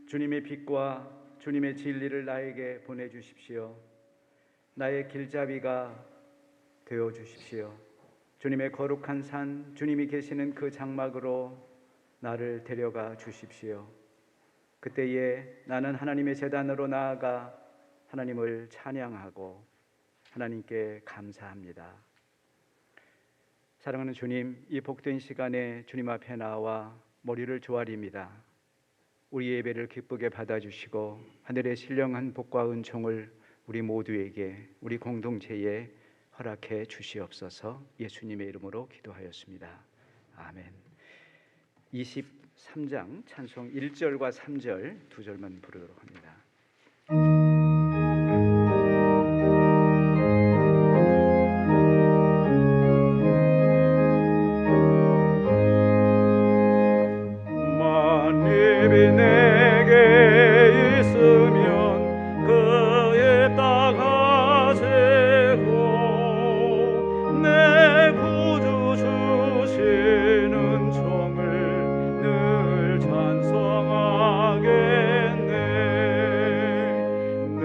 주님의 빛과 주님의 진리를 나에게 보내주십시오. 나의 길잡이가 되어주십시오. 주님의 거룩한 산, 주님이 계시는 그 장막으로 나를 데려가 주십시오. 그때에 나는 하나님의 제단으로 나아가 하나님을 찬양하고 하나님께 감사합니다. 사랑하는 주님, 이 복된 시간에 주님 앞에 나와 머리를 조아립니다. 우리 예배를 기쁘게 받아주시고 하늘의 신령한 복과 은총을 우리 모두에게, 우리 공동체에 허락해 주시옵소서. 예수님의 이름으로 기도하였습니다. 아멘. 23장 찬송 1절과 3절 두 절만 부르도록 합니다. 만입이 내게 있으면 그에 따가세고 내 구주 주시는 종을 늘 찬송하겠네. 내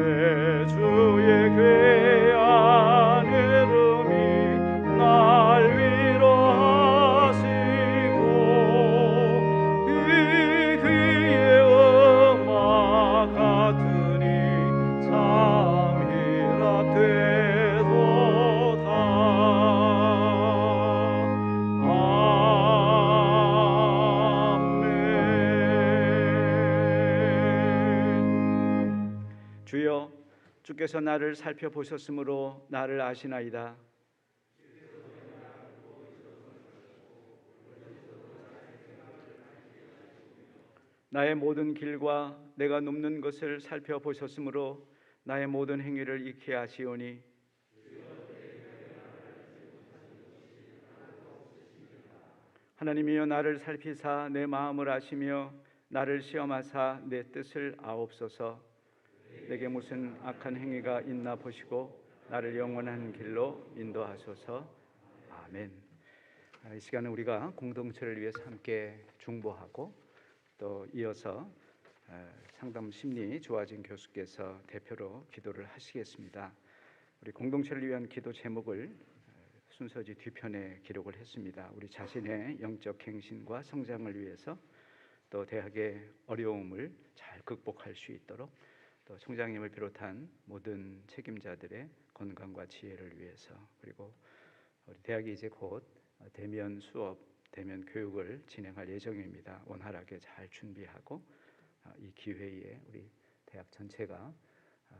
주의 귀한 이름이 날 위로하시고 이 귀에 음악 같으니 참 희락되도다. 아멘. 주여, 주께서 나를 살펴보셨으므로 나를 아시나이다. 나의 모든 길과 내가 눕는 것을 살펴보셨으므로 나의 모든 행위를 익히 아시오니 하나님이여, 나를 살피사 내 마음을 아시며 나를 시험하사 내 뜻을 아옵소서. 내게 무슨 악한 행위가 있나 보시고 나를 영원한 길로 인도하소서. 아멘. 이 시간은 우리가 공동체를 위해서 함께 중보하고 또 이어서 상담 심리 조아진 교수께서 대표로 기도를 하시겠습니다. 우리 공동체를 위한 기도 제목을 순서지 뒤편에 기록을 했습니다. 우리 자신의 영적 갱신과 성장을 위해서, 또 대학의 어려움을 잘 극복할 수 있도록, 또 총장님을 비롯한 모든 책임자들의 건강과 지혜를 위해서, 그리고 우리 대학이 이제 곧 대면 수업, 대면 교육을 진행할 예정입니다. 원활하게 잘 준비하고 이 기회에 우리 대학 전체가,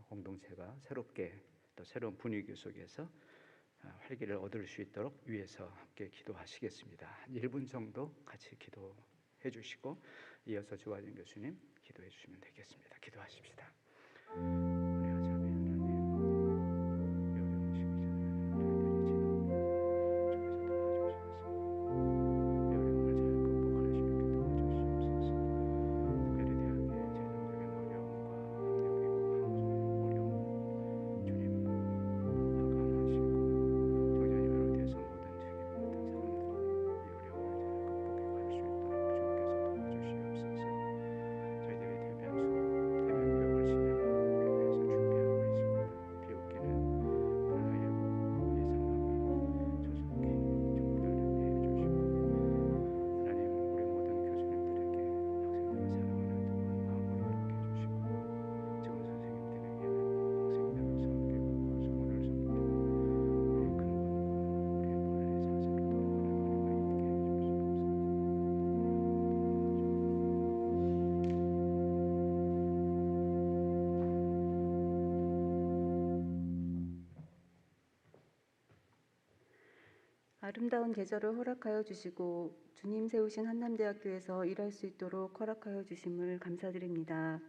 공동체가 새롭게 또 새로운 분위기 속에서 활기를 얻을 수 있도록 위해서 함께 기도하시겠습니다. 한 1분 정도 같이 기도해 주시고 이어서 조아진 교수님 기도해 주시면 되겠습니다. 기도하십시다. 아름다운 계절을 허락하여 주시고 주님 세우신 한남대학교에서 일할 수 있도록 허락하여 주심을 감사드립니다.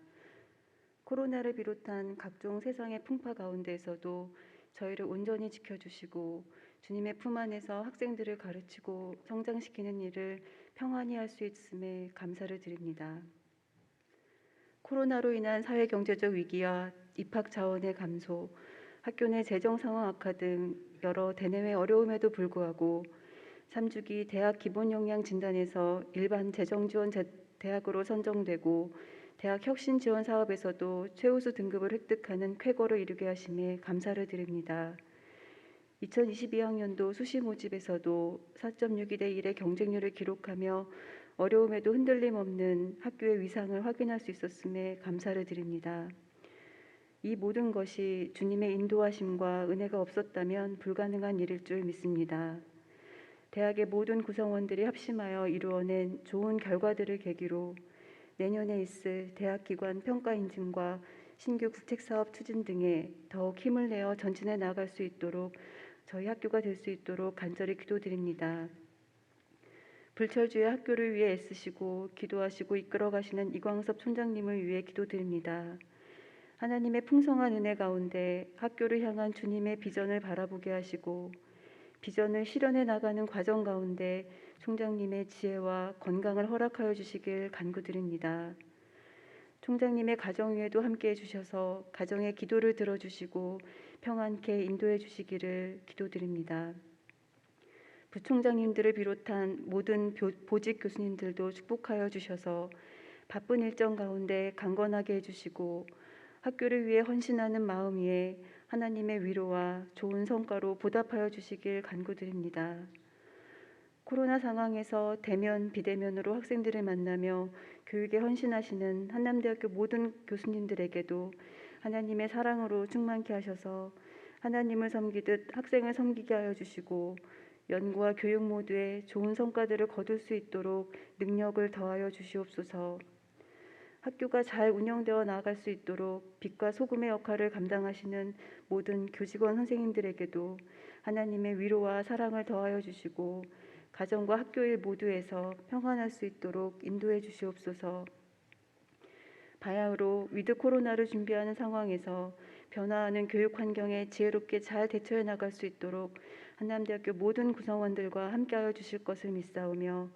코로나를 비롯한 각종 세상의 풍파 가운데에서도 저희를 온전히 지켜주시고 주님의 품 안에서 학생들을 가르치고 성장시키는 일을 평안히 할 수 있음에 감사를 드립니다. 코로나로 인한 사회경제적 위기와 입학 자원의 감소, 학교 내 재정 상황 악화 등 여러 대내외 어려움에도 불구하고 3주기 대학 기본 역량 진단에서 일반 재정 지원 대학으로 선정되고 대학 혁신 지원 사업에서도 최우수 등급을 획득하는 쾌거를 이루게 하심에 감사를 드립니다. 2022학년도 수시 모집에서도 4.62대 1의 경쟁률을 기록하며 어려움에도 흔들림 없는 학교의 위상을 확인할 수 있었음에 감사를 드립니다. 이 모든 것이 주님의 인도하심과 은혜가 없었다면 불가능한 일일 줄 믿습니다. 대학의 모든 구성원들이 합심하여 이루어낸 좋은 결과들을 계기로 내년에 있을 대학기관 평가 인증과 신규 국책사업 추진 등에 더욱 힘을 내어 전진해 나갈 수 있도록 저희 학교가 될 수 있도록 간절히 기도드립니다. 불철주의 학교를 위해 애쓰시고 기도하시고 이끌어가시는 이광섭 총장님을 위해 기도드립니다. 하나님의 풍성한 은혜 가운데 학교를 향한 주님의 비전을 바라보게 하시고 비전을 실현해 나가는 과정 가운데 총장님의 지혜와 건강을 허락하여 주시길 간구드립니다. 총장님의 가정 위에도 함께해 주셔서 가정의 기도를 들어주시고 평안케 인도해 주시기를 기도드립니다. 부총장님들을 비롯한 모든 보직 교수님들도 축복하여 주셔서 바쁜 일정 가운데 강건하게 해주시고 학교를 위해 헌신하는 마음 위에 하나님의 위로와 좋은 성과로 보답하여 주시길 간구드립니다. 코로나 상황에서 대면, 비대면으로 학생들을 만나며 교육에 헌신하시는 한남대학교 모든 교수님들에게도 하나님의 사랑으로 충만케 하셔서 하나님을 섬기듯 학생을 섬기게 하여 주시고 연구와 교육 모두에 좋은 성과들을 거둘 수 있도록 능력을 더하여 주시옵소서. 학교가 잘 운영되어 나아갈 수 있도록 빛과 소금의 역할을 감당하시는 모든 교직원 선생님들에게도 하나님의 위로와 사랑을 더하여 주시고 가정과 학교일 모두에서 평안할 수 있도록 인도해 주시옵소서. 바야흐로 위드 코로나를 준비하는 상황에서 변화하는 교육 환경에 지혜롭게 잘 대처해 나갈 수 있도록 한남대학교 모든 구성원들과 함께하여 주실 것을 믿사오며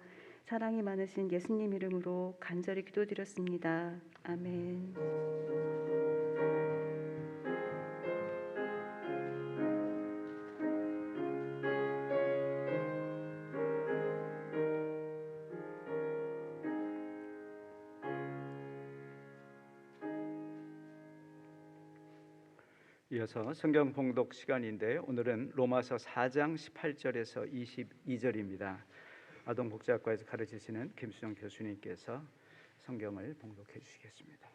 사랑이 많으신 예수님 이름으로 간절히 기도드렸습니다. 아멘. 이어서 성경 봉독 시간인데 오늘은 로마서 4장 18절에서 22절입니다. 아동복지학과에서 가르치시는 김수정 교수님께서 성경을 봉독해 주시겠습니다.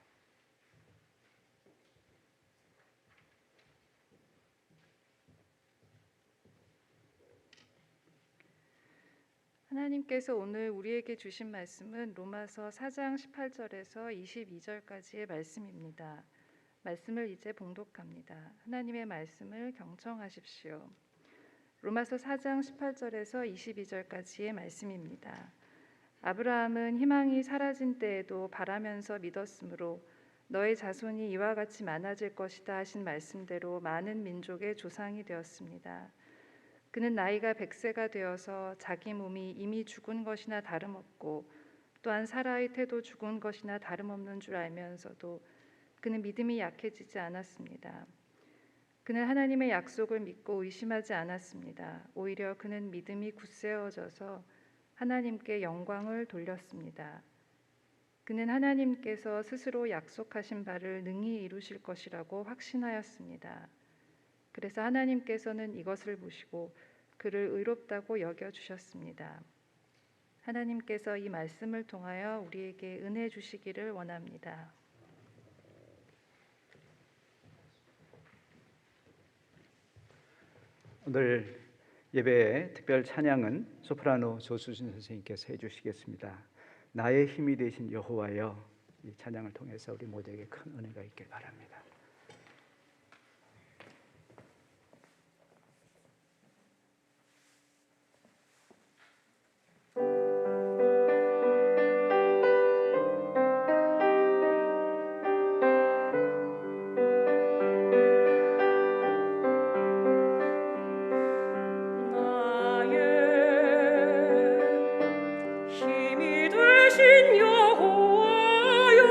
하나님께서 오늘 우리에게 주신 말씀은 로마서 4장 18절에서 22절까지의 말씀입니다. 말씀을 이제 봉독합니다. 하나님의 말씀을 경청하십시오. 로마서 4장 18절에서 22절까지의 말씀입니다. 아브라함은 희망이 사라진 때에도 바라면서 믿었으므로 너의 자손이 이와 같이 많아질 것이다 하신 말씀대로 많은 민족의 조상이 되었습니다. 그는 나이가 100세가 되어서 자기 몸이 이미 죽은 것이나 다름없고 또한 사라의 태도 죽은 것이나 다름없는 줄 알면서도 그는 믿음이 약해지지 않았습니다. 그는 하나님의 약속을 믿고 의심하지 않았습니다. 오히려 그는 믿음이 굳세어져서 하나님께 영광을 돌렸습니다. 그는 하나님께서 스스로 약속하신 바를 능히 이루실 것이라고 확신하였습니다. 그래서 하나님께서는 이것을 보시고 그를 의롭다고 여겨주셨습니다. 하나님께서 이 말씀을 통하여 우리에게 은혜 주시기를 원합니다. 오늘 예배의 특별 찬양은 소프라노 조수진 선생님께서 해주시겠습니다. 나의 힘이 되신 여호와여. 이 찬양을 통해서 우리 모두에게 큰 은혜가 있길 바랍니다. 힘이 되신 여호와여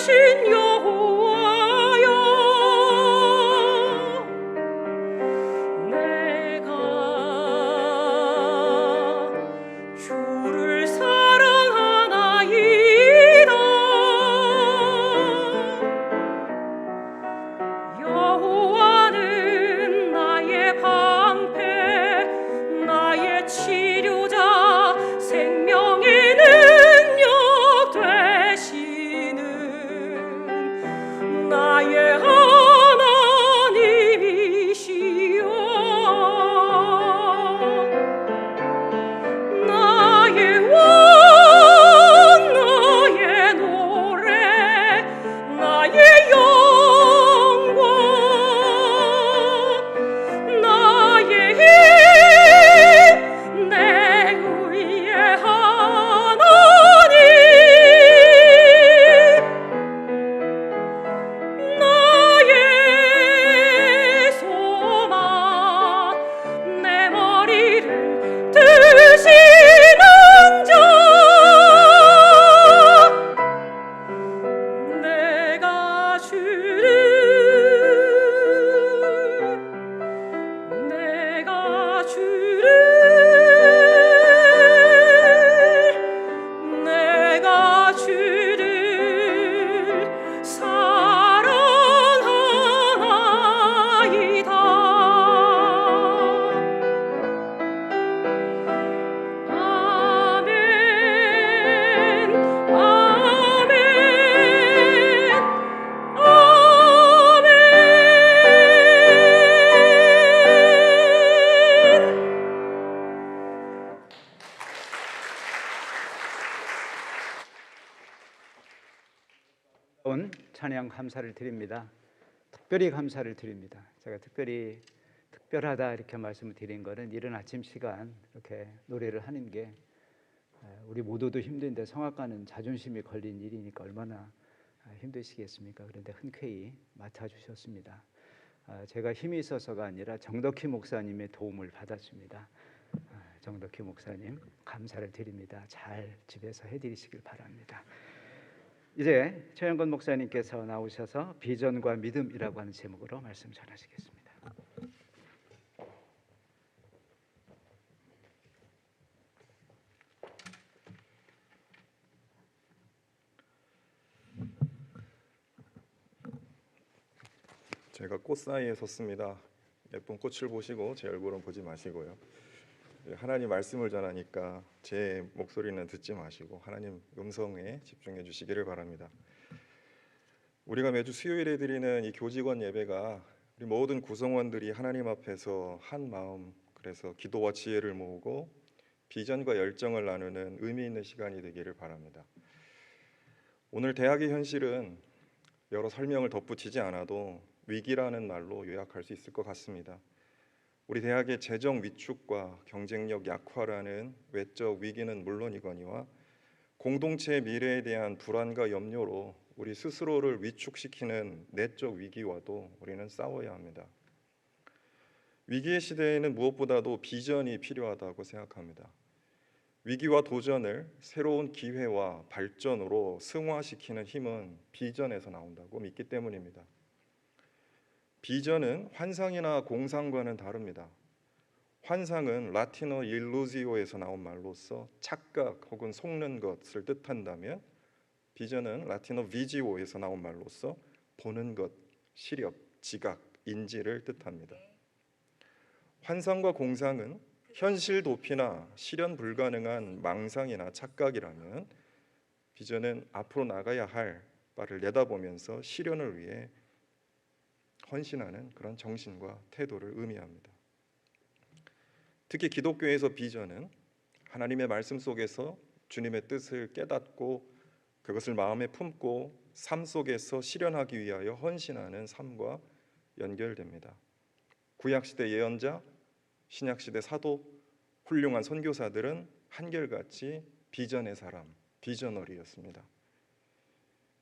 주신 여호와여, 내가 주를 사랑하나이다. 여호와는 나의 방패, 나의 치료자, 생명의 능력 되시는 나의 하나님이시여. 나의 왕, 나의 노래, 나의 영광, 나의 힘, 내 의의 하나님, 나의 소망, 내 머리를 드시는 자. 내가 주를, 내가 주를, 내가 주를 사랑하나이다. 아멘, 아멘, 온 찬양 감사를 드립니다. 특별히 감사를 드립니다. 제가 특별히 특별하다 이렇게 말씀을 드린 거는 이른 아침 시간 이렇게 노래를 하는 게 우리 모두도 힘든데 성악가는 자존심이 걸린 일이니까 얼마나 힘드시겠습니까? 그런데 흔쾌히 맡아주셨습니다. 제가 힘이 있어서가 아니라 정덕희 목사님의 도움을 받았습니다. 정덕희 목사님 감사를 드립니다. 잘 집에서 해드리시길 바랍니다. 이제 최영건 목사님께서 나오셔서 비전과 믿음이라고 하는 제목으로 말씀 전하시겠습니다. 제가 꽃 사이에 섰습니다. 예쁜 꽃을 보시고 제 얼굴은 보지 마시고요. 하나님 말씀을 전하니까 제 목소리는 듣지 마시고 하나님 음성에 집중해 주시기를 바랍니다. 우리가 매주 수요일에 드리는 이 교직원 예배가 우리 모든 구성원들이 하나님 앞에서 한 마음, 그래서 기도와 지혜를 모으고 비전과 열정을 나누는 의미 있는 시간이 되기를 바랍니다. 오늘 대학의 현실은 여러 설명을 덧붙이지 않아도 위기라는 말로 요약할 수 있을 것 같습니다. 우리 대학의 재정 위축과 경쟁력 약화라는 외적 위기는 물론이거니와 공동체의 미래에 대한 불안과 염려로 우리 스스로를 위축시키는 내적 위기와도 우리는 싸워야 합니다. 위기의 시대에는 무엇보다도 비전이 필요하다고 생각합니다. 위기와 도전을 새로운 기회와 발전으로 승화시키는 힘은 비전에서 나온다고 믿기 때문입니다. 비전은 환상이나 공상과는 다릅니다. 환상은 라틴어 일루지오에서 나온 말로서 착각 혹은 속는 것을 뜻한다면 비전은 라틴어 비지오에서 나온 말로서 보는 것, 시력, 지각, 인지를 뜻합니다. 환상과 공상은 현실 도피나 실현 불가능한 망상이나 착각이라면 비전은 앞으로 나가야 할 바를 내다보면서 실현을 위해 헌신하는 그런 정신과 태도를 의미합니다. 특히 기독교에서 비전은 하나님의 말씀 속에서 주님의 뜻을 깨닫고 그것을 마음에 품고 삶 속에서 실현하기 위하여 헌신하는 삶과 연결됩니다. 구약시대 예언자, 신약시대 사도, 훌륭한 선교사들은 한결같이 비전의 사람, 비저너리였습니다.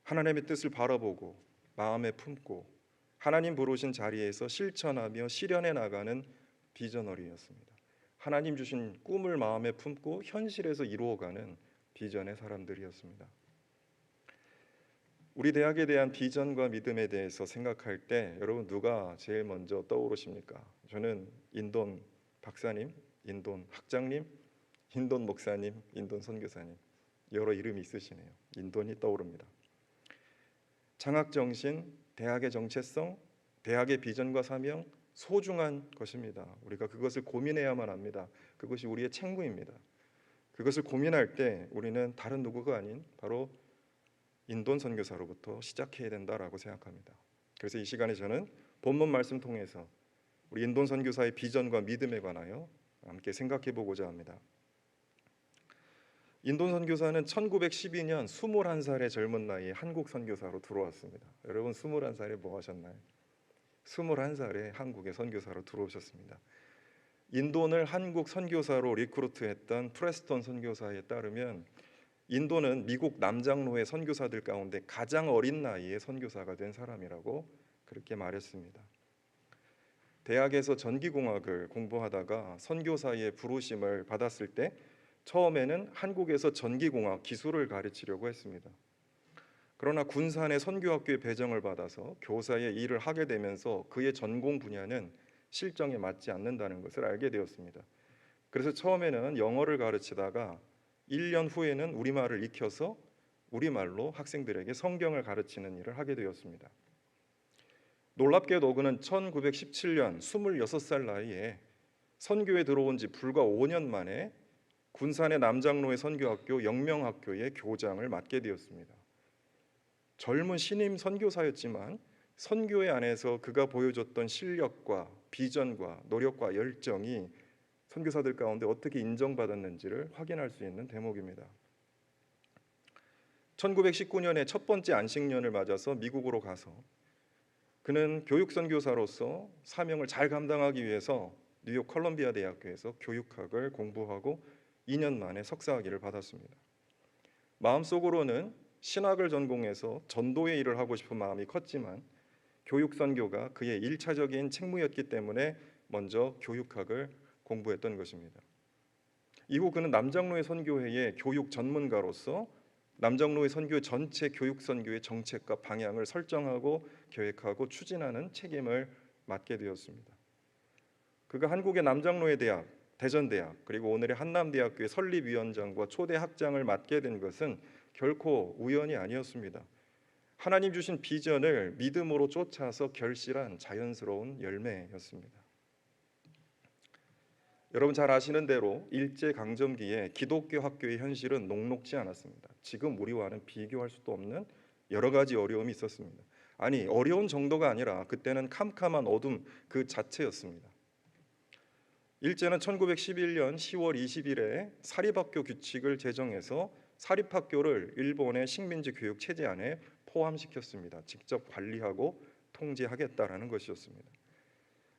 하나님의 뜻을 바라보고 마음에 품고 하나님 부르신 자리에서 실천하며 실현해 나가는 비저너리였습니다. 하나님 주신 꿈을 마음에 품고 현실에서 이루어가는 비전의 사람들이었습니다. 우리 대학에 대한 비전과 믿음에 대해서 생각할 때 여러분 누가 제일 먼저 떠오르십니까? 저는 인돈 박사님, 인돈 학장님, 인돈 목사님, 인돈 선교사님, 여러 이름이 있으시네요. 인돈이 떠오릅니다. 장학정신, 대학의 정체성, 대학의 비전과 사명, 소중한 것입니다. 우리가 그것을 고민해야만 합니다. 그것이 우리의 책무입니다. 그것을 고민할 때 우리는 다른 누구가 아닌 바로 인돈 선교사로부터 시작해야 된다라고 생각합니다. 그래서 이 시간에 저는 본문 말씀 통해서 우리 인돈 선교사의 비전과 믿음에 관하여 함께 생각해 보고자 합니다. 인돈 선교사는 1912년 21살의 젊은 나이에 한국 선교사로 들어왔습니다. 여러분 21살에 뭐 하셨나요? 21살에 한국의 선교사로 들어오셨습니다. 인돈을 한국 선교사로 리크루트했던 프레스턴 선교사에 따르면 인도는 미국 남장로의 선교사들 가운데 가장 어린 나이에 선교사가 된 사람이라고 그렇게 말했습니다. 대학에서 전기공학을 공부하다가 선교사의 부르심을 받았을 때 처음에는 한국에서 전기공학 기술을 가르치려고 했습니다. 그러나 군산의 선교학교에 배정을 받아서 교사의 일을 하게 되면서 그의 전공 분야는 실정에 맞지 않는다는 것을 알게 되었습니다. 그래서 처음에는 영어를 가르치다가 1년 후에는 우리말을 익혀서 우리말로 학생들에게 성경을 가르치는 일을 하게 되었습니다. 놀랍게도 그는 1917년 26살 나이에 선교에 들어온 지 불과 5년 만에 군산의 남장로의 선교학교 영명학교의 교장을 맡게 되었습니다. 젊은 신임 선교사였지만 선교회 안에서 그가 보여줬던 실력과 비전과 노력과 열정이 선교사들 가운데 어떻게 인정받았는지를 확인할 수 있는 대목입니다. 1919년에 첫 번째 안식년을 맞아서 미국으로 가서 그는 교육 선교사로서 사명을 잘 감당하기 위해서 뉴욕 컬럼비아 대학교에서 교육학을 공부하고 2년 만에 석사학위를 받았습니다. 마음속으로는 신학을 전공해서 전도의 일을 하고 싶은 마음이 컸지만 교육 선교가 그의 1차적인 책무였기 때문에 먼저 교육학을 공부했던 것입니다. 이후 그는 남장로의 선교회의 교육 전문가로서 남장로의 선교 전체 교육 선교의 정책과 방향을 설정하고 계획하고 추진하는 책임을 맡게 되었습니다. 그가 한국의 남장로의 대학, 대전대학 그리고 오늘의 한남대학교의 설립위원장과 초대 학장을 맡게 된 것은 결코 우연이 아니었습니다. 하나님 주신 비전을 믿음으로 쫓아서 결실한 자연스러운 열매였습니다. 여러분 잘 아시는 대로 일제강점기에 기독교 학교의 현실은 녹록지 않았습니다. 지금 우리와는 비교할 수도 없는 여러 가지 어려움이 있었습니다. 아니 어려운 정도가 아니라 그때는 캄캄한 어둠 그 자체였습니다. 일제는 1911년 10월 20일에 사립학교 규칙을 제정해서 사립학교를 일본의 식민지 교육 체제 안에 포함시켰습니다. 직접 관리하고 통제하겠다라는 것이었습니다.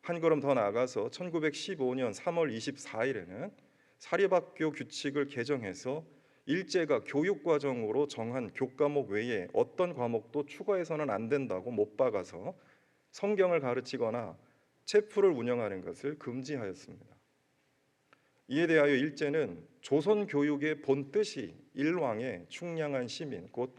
한 걸음 더 나아가서 1915년 3월 24일에는 사립학교 규칙을 개정해서 일제가 교육과정으로 정한 교과목 외에 어떤 과목도 추가해서는 안 된다고 못 박아서 성경을 가르치거나 체프를 운영하는 것을 금지하였습니다. 이에 대하여 일제는 조선 교육의 본뜻이 일왕의 충량한 시민, 곧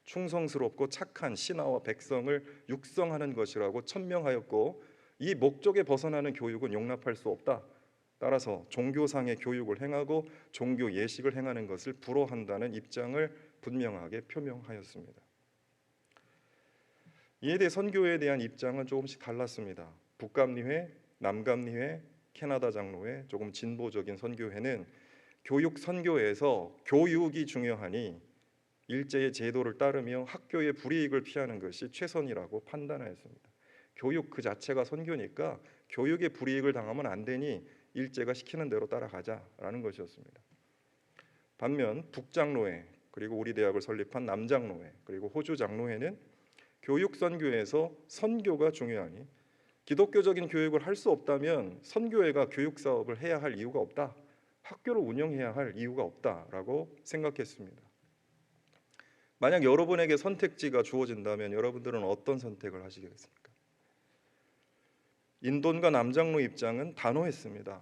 충성스럽고 착한 신하와 백성을 육성하는 것이라고 천명하였고 이 목적에 벗어나는 교육은 용납할 수 없다. 따라서 종교상의 교육을 행하고 종교 예식을 행하는 것을 불허한다는 입장을 분명하게 표명하였습니다. 이에 대해 선교회에 대한 입장은 조금씩 달랐습니다. 북감리회, 남감리회, 캐나다 장로회, 조금 진보적인 선교회는 교육 선교에서 교육이 중요하니 일제의 제도를 따르며 학교의 불이익을 피하는 것이 최선이라고 판단하였습니다. 교육 그 자체가 선교니까 교육의 불이익을 당하면 안 되니 일제가 시키는 대로 따라가자라는 것이었습니다. 반면 북장로회 그리고 우리 대학을 설립한 남장로회 그리고 호주 장로회는 교육 선교에서 선교가 중요하니 기독교적인 교육을 할 수 없다면 선교회가 교육 사업을 해야 할 이유가 없다. 학교를 운영해야 할 이유가 없다라고 생각했습니다. 만약 여러분에게 선택지가 주어진다면 여러분들은 어떤 선택을 하시겠습니까? 인돈과 남장로 입장은 단호했습니다.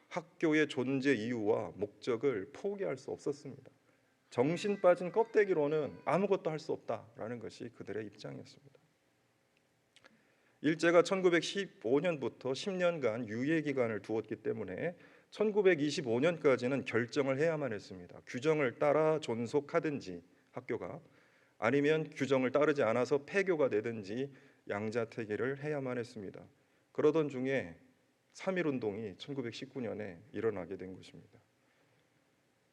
학교의 존재 이유와 목적을 포기할 수 없었습니다. 정신 빠진 껍데기로는 아무것도 할 수 없다라는 것이 그들의 입장이었습니다. 일제가 1915년부터 10년간 유예 기간을 두었기 때문에 1925년까지는 결정을 해야만 했습니다. 규정을 따라 존속하든지 학교가, 아니면 규정을 따르지 않아서 폐교가 되든지 양자택일을 해야만 했습니다. 그러던 중에 3.1운동이 1919년에 일어나게 된 것입니다.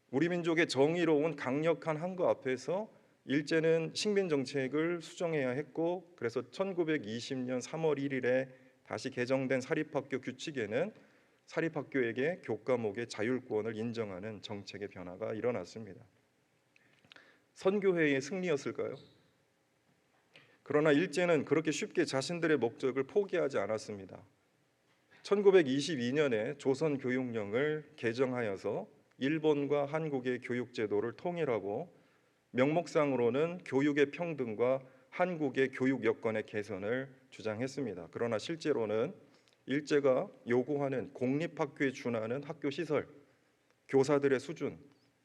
우리 민족의 정의로운 강력한 항거 앞에서 일제는 식민정책을 수정해야 했고, 그래서 1920년 3월 1일에 다시 개정된 사립학교 규칙에는 사립학교에게 교과목의 자율권을 인정하는 정책의 변화가 일어났습니다. 선교회의 승리였을까요? 그러나 일제는 그렇게 쉽게 자신들의 목적을 포기하지 않았습니다. 1922년에 조선교육령을 개정하여서 일본과 한국의 교육제도를 통일하고, 명목상으로는 교육의 평등과 한국의 교육 여건의 개선을 주장했습니다. 그러나 실제로는 일제가 요구하는 공립학교에 준하는 학교 시설, 교사들의 수준,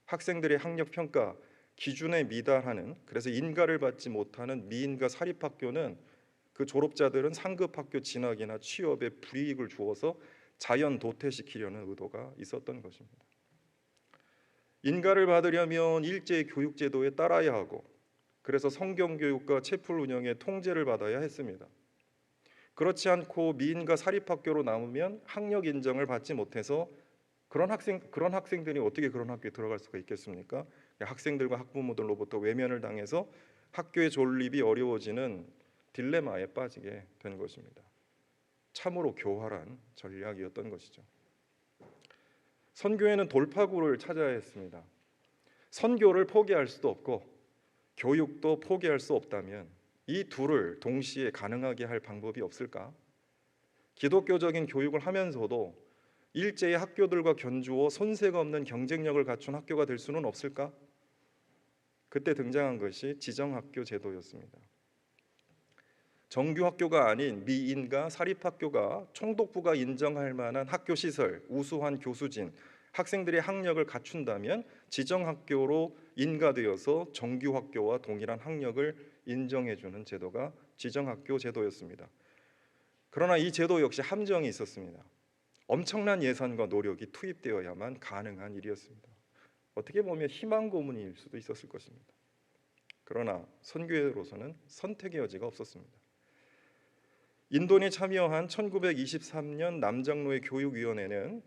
학생들의 학력 평가 기준에 미달하는, 그래서 인가를 받지 못하는 미인가 사립학교는 그 졸업자들은 상급 학교 진학이나 취업에 불이익을 주어서 자연 도태시키려는 의도가 있었던 것입니다. 인가를 받으려면 일제의 교육제도에 따라야 하고, 그래서 성경교육과 채플 운영의 통제를 받아야 했습니다. 그렇지 않고 미인가 사립학교로 남으면 학력 인정을 받지 못해서 그런 학생들이 어떻게 그런 학교에 들어갈 수가 있겠습니까? 학생들과 학부모들로부터 외면을 당해서 학교의 존립이 어려워지는 딜레마에 빠지게 된 것입니다. 참으로 교활한 전략이었던 것이죠. 선교회는 돌파구를 찾아야 했습니다. 선교를 포기할 수도 없고 교육도 포기할 수 없다면 이 둘을 동시에 가능하게 할 방법이 없을까? 기독교적인 교육을 하면서도 일제의 학교들과 견주어 손색 없는 경쟁력을 갖춘 학교가 될 수는 없을까? 그때 등장한 것이 지정학교 제도였습니다. 정규학교가 아닌 미인가 사립학교가 총독부가 인정할 만한 학교 시설, 우수한 교수진, 학생들의 학력을 갖춘다면 지정학교로 인가되어서 정규학교와 동일한 학력을 인정해주는 제도가 지정학교 제도였습니다. 그러나 이 제도 역시 함정이 있었습니다. 엄청난 예산과 노력이 투입되어야만 가능한 일이었습니다. 어떻게 보면 희망 고문일 수도 있었을 것입니다. 그러나 선교회로서는 선택의 여지가 없었습니다. 인도니 참여한 1923년 남장로회 교육위원회는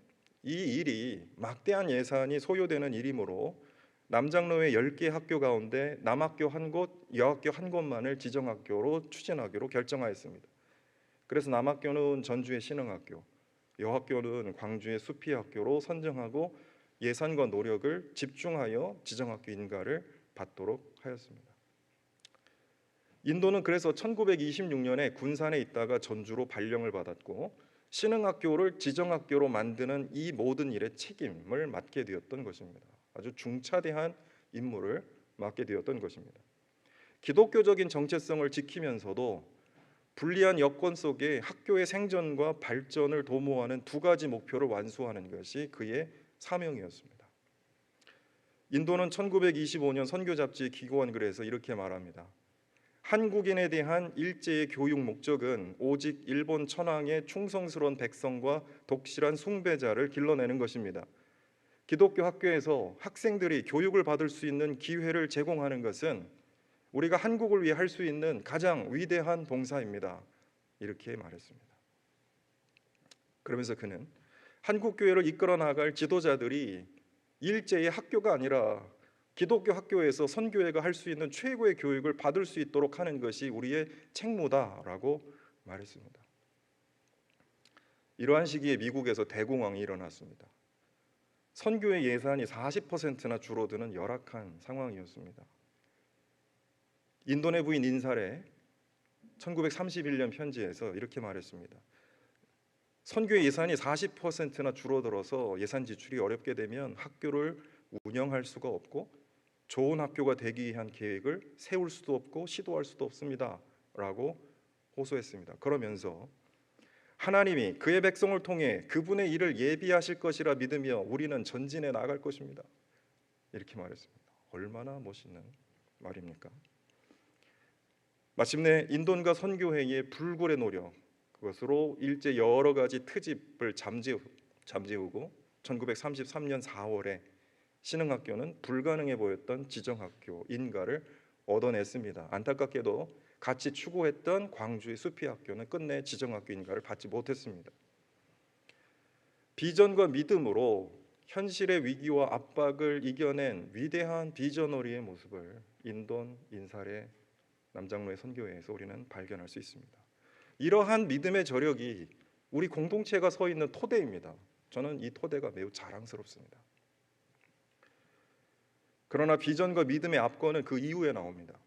이 일이 막대한 예산이 소요되는 일이므로 남장로회 10개 학교 가운데 남학교 한 곳, 여학교 한 곳만을 지정학교로 추진하기로 결정하였습니다. 그래서 남학교는 전주의 신흥학교, 여학교는 광주의 수피학교로 선정하고 예산과 노력을 집중하여 지정학교 인가를 받도록 하였습니다. 인도는 그래서 1926년에 군산에 있다가 전주로 발령을 받았고 신흥학교를 지정학교로 만드는 이 모든 일의 책임을 맡게 되었던 것입니다. 아주 중차대한 임무를 맡게 되었던 것입니다. 기독교적인 정체성을 지키면서도 불리한 여건 속에 학교의 생존과 발전을 도모하는 두 가지 목표를 완수하는 것이 그의 사명이었습니다. 인도는 1925년 선교잡지 기고원글에서 이렇게 말합니다. 한국인에 대한 일제의 교육 목적은 오직 일본 천황의 충성스러운 백성과 독실한 숭배자를 길러내는 것입니다. 기독교 학교에서 학생들이 교육을 받을 수 있는 기회를 제공하는 것은 우리가 한국을 위해 할 수 있는 가장 위대한 봉사입니다. 이렇게 말했습니다. 그러면서 그는 한국 교회를 이끌어 나갈 지도자들이 일제의 학교가 아니라 기독교 학교에서 선교회가 할 수 있는 최고의 교육을 받을 수 있도록 하는 것이 우리의 책무다라고 말했습니다. 이러한 시기에 미국에서 대공황이 일어났습니다. 선교의 예산이 40%나 줄어드는 열악한 상황이었습니다. 인도네 부인 인살에 1931년 편지에서 이렇게 말했습니다. 선교의 예산이 40%나 줄어들어서 예산 지출이 어렵게 되면 학교를 운영할 수가 없고 좋은 학교가 되기 위한 계획을 세울 수도 없고 시도할 수도 없습니다 라고 호소했습니다. 그러면서 하나님이 그의 백성을 통해 그분의 일을 예비하실 것이라 믿으며 우리는 전진해 나갈 것입니다. 이렇게 말했습니다. 얼마나 멋있는 말입니까? 마침내 인도인과 선교회의 불굴의 노력, 그것으로 일제 여러 가지 트집을 잠재우고 1933년 4월에 신흥학교는 불가능해 보였던 지정학교 인가를 얻어냈습니다. 안타깝게도 같이 추구했던 광주의 수피학교는 끝내 지정학교 인가를 받지 못했습니다. 비전과 믿음으로 현실의 위기와 압박을 이겨낸 위대한 비저너리의 모습을 인돈, 인사례, 남장로의 선교회에서 우리는 발견할 수 있습니다. 이러한 믿음의 저력이 우리 공동체가 서 있는 토대입니다. 저는 이 토대가 매우 자랑스럽습니다. 그러나 비전과 믿음의 압권은 그 이후에 나옵니다.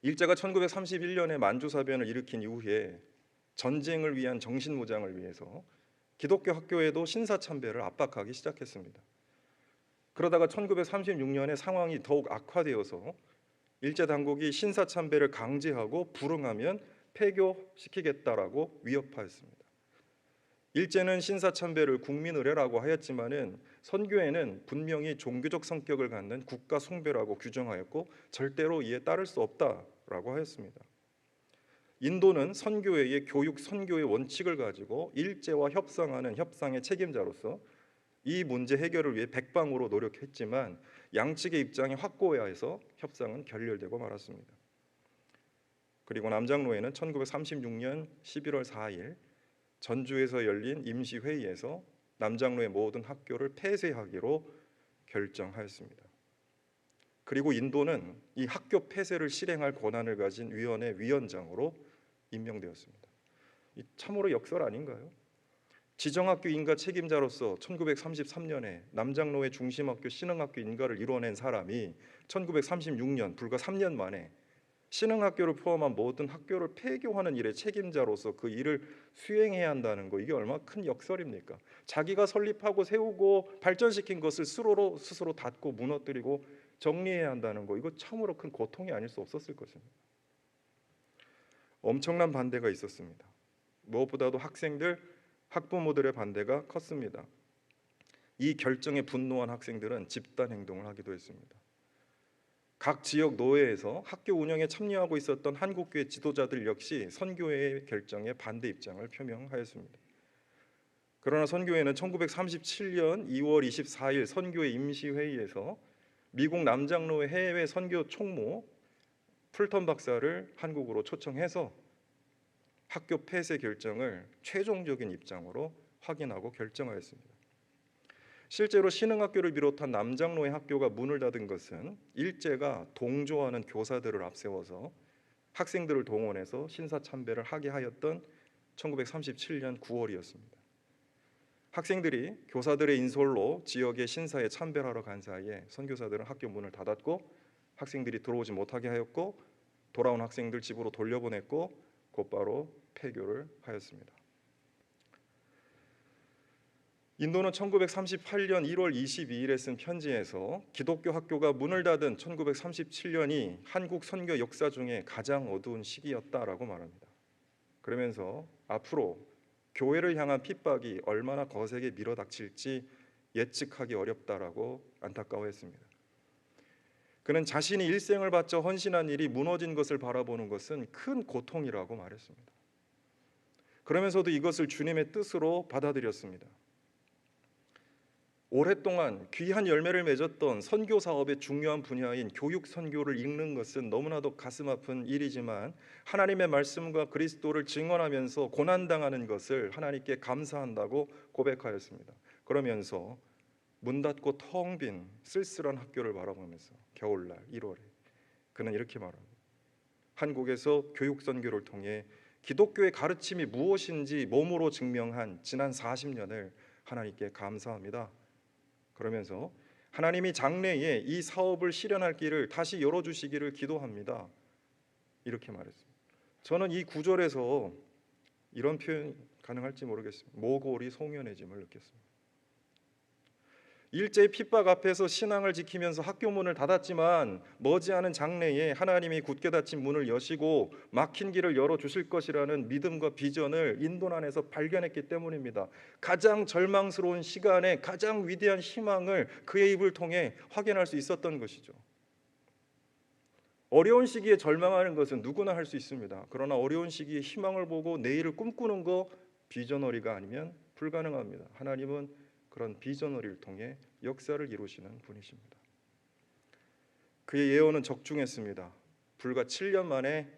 일제가 1931년에 만주사변을 일으킨 이후에 전쟁을 위한 정신무장을 위해서 기독교 학교에도 신사참배를 압박하기 시작했습니다. 그러다가 1936년에 상황이 더욱 악화되어서 일제 당국이 신사참배를 강제하고 불응하면 폐교시키겠다라고 위협하였습니다. 일제는 신사참배를 국민의례라고 하였지만은 선교회는 분명히 종교적 성격을 갖는 국가 숭배라고 규정하였고 절대로 이에 따를 수 없다라고 하였습니다. 인도는 선교회의 교육 선교의 원칙을 가지고 일제와 협상하는 협상의 책임자로서 이 문제 해결을 위해 백방으로 노력했지만 양측의 입장이 확고해서 협상은 결렬되고 말았습니다. 그리고 남장로회는 1936년 11월 4일 전주에서 열린 임시회의에서 남장로의 모든 학교를 폐쇄하기로 결정하였습니다. 그리고 인도는 이 학교 폐쇄를 실행할 권한을 가진 위원회 위원장으로 임명되었습니다. 이 참으로 역설 아닌가요? 지정학교 인가 책임자로서 1933년에 남장로의 중심학교 신흥학교 인가를 이뤄낸 사람이 1936년 불과 3년 만에 신흥학교를 포함한 모든 학교를 폐교하는 일의 책임자로서 그 일을 수행해야 한다는 거, 이게 얼마나 큰 역설입니까? 자기가 설립하고 세우고 발전시킨 것을 스스로 닫고 무너뜨리고 정리해야 한다는 거, 이거 참으로 큰 고통이 아닐 수 없었을 것입니다. 엄청난 반대가 있었습니다. 무엇보다도 학생들, 학부모들의 반대가 컸습니다. 이 결정에 분노한 학생들은 집단 행동을 하기도 했습니다. 각 지역 노회에서 학교 운영에 참여하고 있었던 한국교회 지도자들 역시 선교회의 결정에 반대 입장을 표명하였습니다. 그러나 선교회는 1937년 2월 24일 선교회 임시회의에서 미국 남장로회 해외 선교 총무 풀턴 박사를 한국으로 초청해서 학교 폐쇄 결정을 최종적인 입장으로 확인하고 결정하였습니다. 실제로 신흥학교를 비롯한 남장로의 학교가 문을 닫은 것은 일제가 동조하는 교사들을 앞세워서 학생들을 동원해서 신사참배를 하게 하였던 1937년 9월이었습니다. 학생들이 교사들의 인솔로 지역의 신사에 참배하러 간 사이에 선교사들은 학교 문을 닫았고 학생들이 들어오지 못하게 하였고 돌아온 학생들 집으로 돌려보냈고 곧바로 폐교를 하였습니다. 인도는 1938년 1월 22일에 쓴 편지에서 기독교 학교가 문을 닫은 1937년이 한국 선교 역사 중에 가장 어두운 시기였다라고 말합니다. 그러면서 앞으로 교회를 향한 핍박이 얼마나 거세게 밀어닥칠지 예측하기 어렵다라고 안타까워했습니다. 그는 자신이 일생을 바쳐 헌신한 일이 무너진 것을 바라보는 것은 큰 고통이라고 말했습니다. 그러면서도 이것을 주님의 뜻으로 받아들였습니다. 오랫동안 귀한 열매를 맺었던 선교 사업의 중요한 분야인 교육 선교를 읽는 것은 너무나도 가슴 아픈 일이지만 하나님의 말씀과 그리스도를 증언하면서 고난당하는 것을 하나님께 감사한다고 고백하였습니다. 그러면서 문 닫고 텅 빈 쓸쓸한 학교를 바라보면서 겨울날 1월에 그는 이렇게 말합니다. 한국에서 교육 선교를 통해 기독교의 가르침이 무엇인지 몸으로 증명한 지난 40년을 하나님께 감사합니다. 그러면서 하나님이 장래에 이 사업을 실현할 길을 다시 열어주시기를 기도합니다. 이렇게 말했습니다. 저는 이 구절에서 이런 표현 가능할지 모르겠습니다. 모골이 송연해짐을 느꼈습니다. 일제의 핍박 앞에서 신앙을 지키면서 학교 문을 닫았지만 머지않은 장래에 하나님이 굳게 닫힌 문을 여시고 막힌 길을 열어주실 것이라는 믿음과 비전을 인도난에서 발견했기 때문입니다. 가장 절망스러운 시간에 가장 위대한 희망을 그의 입을 통해 확인할 수 있었던 것이죠. 어려운 시기에 절망하는 것은 누구나 할 수 있습니다. 그러나 어려운 시기에 희망을 보고 내일을 꿈꾸는 거 비전어리가 아니면 불가능합니다. 하나님은 그런 비전어리를 통해 역사를 이루시는 분이십니다. 그의 예언은 적중했습니다. 불과 7년 만에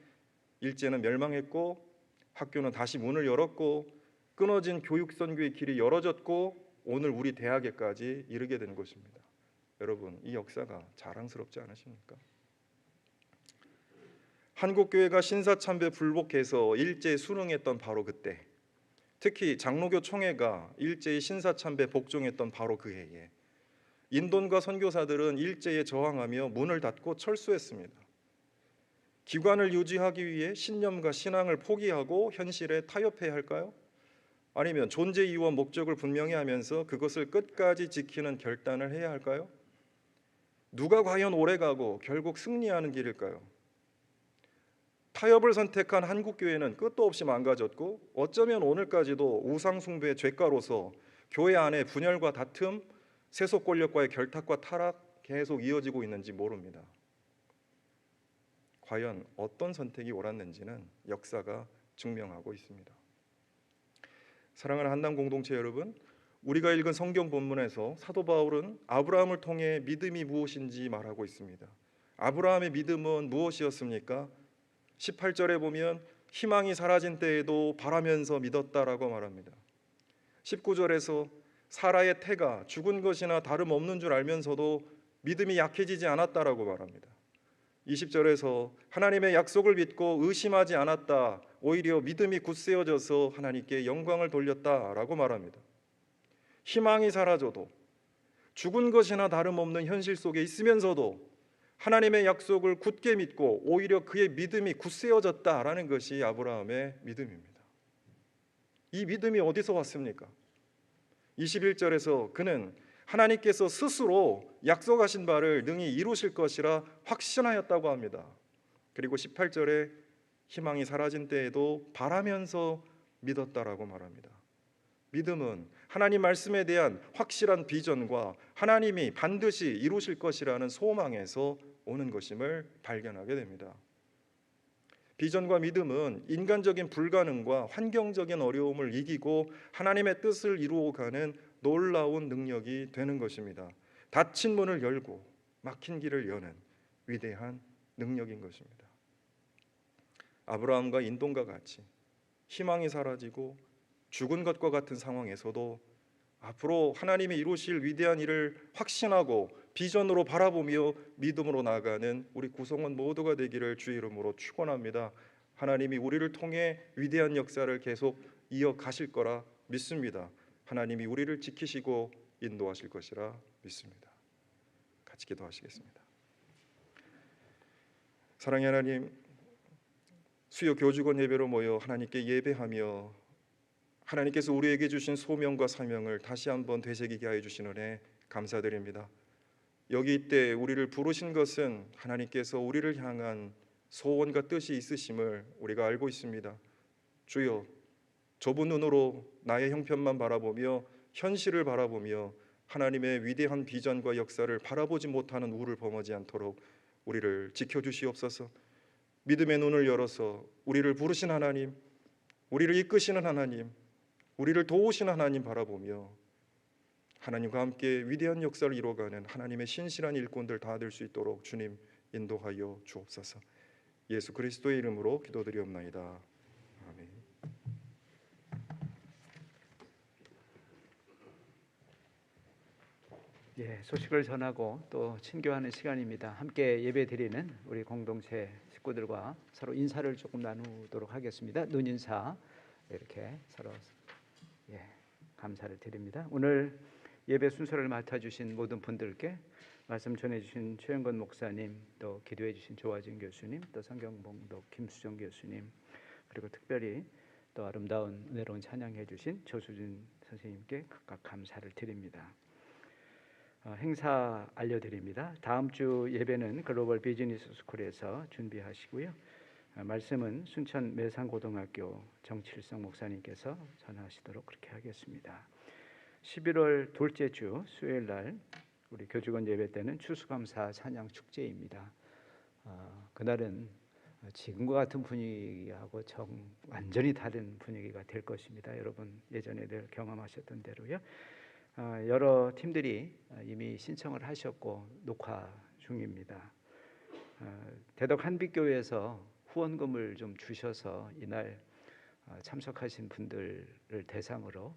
일제는 멸망했고 학교는 다시 문을 열었고 끊어진 교육 선교의 길이 열어졌고 오늘 우리 대학에까지 이르게 된 것입니다. 여러분, 이 역사가 자랑스럽지 않으십니까? 한국교회가 신사참배 불복해서 일제에 순응했던 바로 그때, 특히 장로교 총회가 일제의 신사참배 복종했던 바로 그 해에 인돈과 선교사들은 일제에 저항하며 문을 닫고 철수했습니다. 기관을 유지하기 위해 신념과 신앙을 포기하고 현실에 타협해야 할까요? 아니면 존재 이유와 목적을 분명히 하면서 그것을 끝까지 지키는 결단을 해야 할까요? 누가 과연 오래가고 결국 승리하는 길일까요? 타협을 선택한 한국교회는 끝도 없이 망가졌고 어쩌면 오늘까지도 우상숭배의 죄가로서 교회 안에 분열과 다툼, 세속 권력과의 결탁과 타락 계속 이어지고 있는지 모릅니다. 과연 어떤 선택이 옳았는지는 역사가 증명하고 있습니다. 사랑하는 한남 공동체 여러분, 우리가 읽은 성경 본문에서 사도 바울은 아브라함을 통해 믿음이 무엇인지 말하고 있습니다. 아브라함의 믿음은 무엇이었습니까? 18절에 보면 희망이 사라진 때에도 바라면서 믿었다라고 말합니다. 19절에서 사라의 태가 죽은 것이나 다름없는 줄 알면서도 믿음이 약해지지 않았다라고 말합니다. 20절에서 하나님의 약속을 믿고 의심하지 않았다, 오히려 믿음이 굳세어져서 하나님께 영광을 돌렸다라고 말합니다. 희망이 사라져도 죽은 것이나 다름없는 현실 속에 있으면서도 하나님의 약속을 굳게 믿고 오히려 그의 믿음이 굳세어졌다라는 것이 아브라함의 믿음입니다. 이 믿음이 어디서 왔습니까? 21절에서 그는 하나님께서 스스로 약속하신 바를 능히 이루실 것이라 확신하였다고 합니다. 그리고 18절에 희망이 사라진 때에도 바라면서 믿었다라고 말합니다. 믿음은 하나님 말씀에 대한 확실한 비전과 하나님이 반드시 이루실 것이라는 소망에서 오는 것임을 발견하게 됩니다. 비전과 믿음은 인간적인 불가능과 환경적인 어려움을 이기고 하나님의 뜻을 이루어가는 놀라운 능력이 되는 것입니다. 닫힌 문을 열고 막힌 길을 여는 위대한 능력인 것입니다. 아브라함과 인돈과 같이 희망이 사라지고 죽은 것과 같은 상황에서도 앞으로 하나님이 이루실 위대한 일을 확신하고 비전으로 바라보며 믿음으로 나아가는 우리 구성원 모두가 되기를 주의 이름으로 축원합니다. 하나님이 우리를 통해 위대한 역사를 계속 이어가실 거라 믿습니다. 하나님이 우리를 지키시고 인도하실 것이라 믿습니다. 같이 기도하시겠습니다. 사랑의 하나님, 수요 교주건 예배로 모여 하나님께 예배하며 하나님께서 우리에게 주신 소명과 사명을 다시 한번 되새기게 하여 주신 은혜 감사드립니다. 여기 이때 우리를 부르신 것은 하나님께서 우리를 향한 소원과 뜻이 있으심을 우리가 알고 있습니다. 주여, 좁은 눈으로 나의 형편만 바라보며 현실을 바라보며 하나님의 위대한 비전과 역사를 바라보지 못하는 우를 범하지 않도록 우리를 지켜주시옵소서. 믿음의 눈을 열어서 우리를 부르신 하나님, 우리를 이끄시는 하나님, 우리를 도우시는 하나님 바라보며 하나님과 함께 위대한 역사를 이루어가는 하나님의 신실한 일꾼들 다 될 수 있도록 주님 인도하여 주옵소서. 예수 그리스도의 이름으로 기도드리옵나이다. 아멘. 예, 소식을 전하고 또 친교하는 시간입니다. 함께 예배드리는 우리 공동체 식구들과 서로 인사를 조금 나누도록 하겠습니다. 눈인사 이렇게 서로 감사를 드립니다. 오늘 예배 순서를 맡아주신 모든 분들께 말씀 전해주신 최영건 목사님, 또 기도해주신 조화진 교수님, 또 성경봉독 김수정 교수님, 그리고 특별히 또 아름다운 은혜로운 찬양해주신 조수진 선생님께 각각 감사를 드립니다. 행사 알려드립니다. 다음 주 예배는 글로벌 비즈니스 스쿨에서 준비하시고요. 말씀은 순천 매산고등학교 정칠성 목사님께서 전하시도록 그렇게 하겠습니다. 11월 둘째 주 수요일 날 우리 교직원 예배 때는 추수감사 찬양 축제입니다. 그날은 지금과 같은 분위기하고 완전히 다른 분위기가 될 것입니다. 여러분 예전에 늘 경험하셨던 대로요. 여러 팀들이 이미 신청을 하셨고 녹화 중입니다. 대덕 한빛교회에서 후원금을 좀 주셔서 이날 참석하신 분들을 대상으로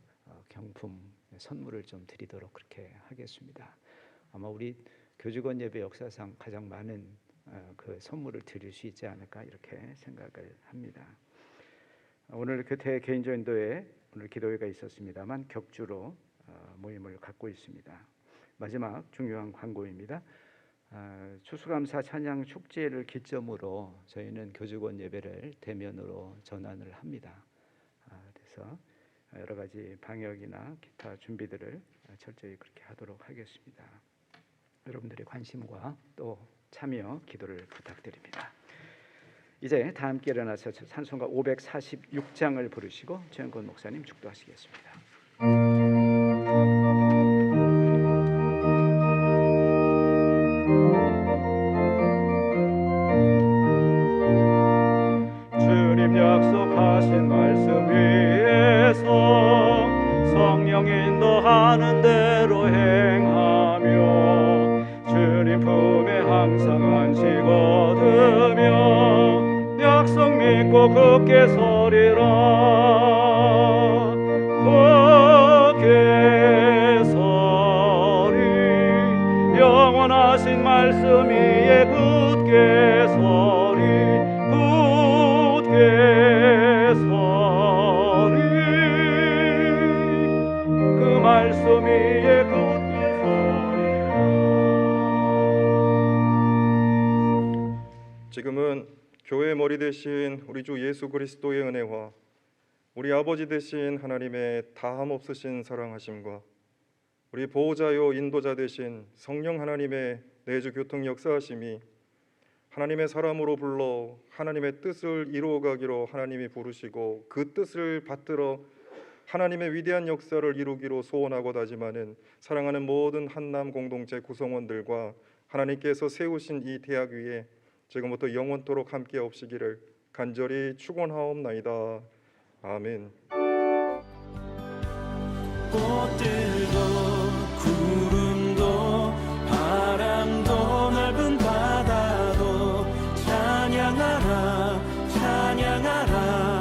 경품 선물을 좀 드리도록 그렇게 하겠습니다. 아마 우리 교직원 예배 역사상 가장 많은 그 선물을 드릴 수 있지 않을까 이렇게 생각을 합니다. 오늘 교태 개인전도회 오늘 기도회가 있었습니다만 격주로 모임을 갖고 있습니다. 마지막 중요한 광고입니다. 추수감사 찬양 축제를 기점으로 저희는 교직원 예배를 대면으로 전환을 합니다. 그래서 여러 가지 방역이나 기타 준비들을 철저히 그렇게 하도록 하겠습니다. 여러분들의 관심과 또 참여 기도를 부탁드립니다. 이제 다 함께 일어나서 찬송가 546장을 부르시고 최영권 목사님 축도하시겠습니다. 주님 약속하신 말씀 위에서 성령 인도하는 대로 행하며 주님 품에 항상 안식 얻으며 약속 믿고 굳게 서리라. 굳게 서리 영원하신 말씀 위에 굳게 서리. 굳게 서리 그 말씀 위에 굳게 서리라. 지금은 교회의 머리 되신 우리 주 예수 그리스도의 은혜와 우리 아버지 되신 하나님의 다함 없으신 사랑하심과 우리 보호자요 인도자 되신 성령 하나님의 내주 교통 역사하심이 하나님의 사람으로 불러 하나님의 뜻을 이루어가기로 하나님이 부르시고 그 뜻을 받들어 하나님의 위대한 역사를 이루기로 소원하고 다짐하는 사랑하는 모든 한남 공동체 구성원들과 하나님께서 세우신 이 대학 위에 지금부터 영원토록 함께 없시기를 간절히 축원하옵나이다. 아멘. 꽃들도 구름도 바람도 넓은 바다도 찬양하라 찬양하라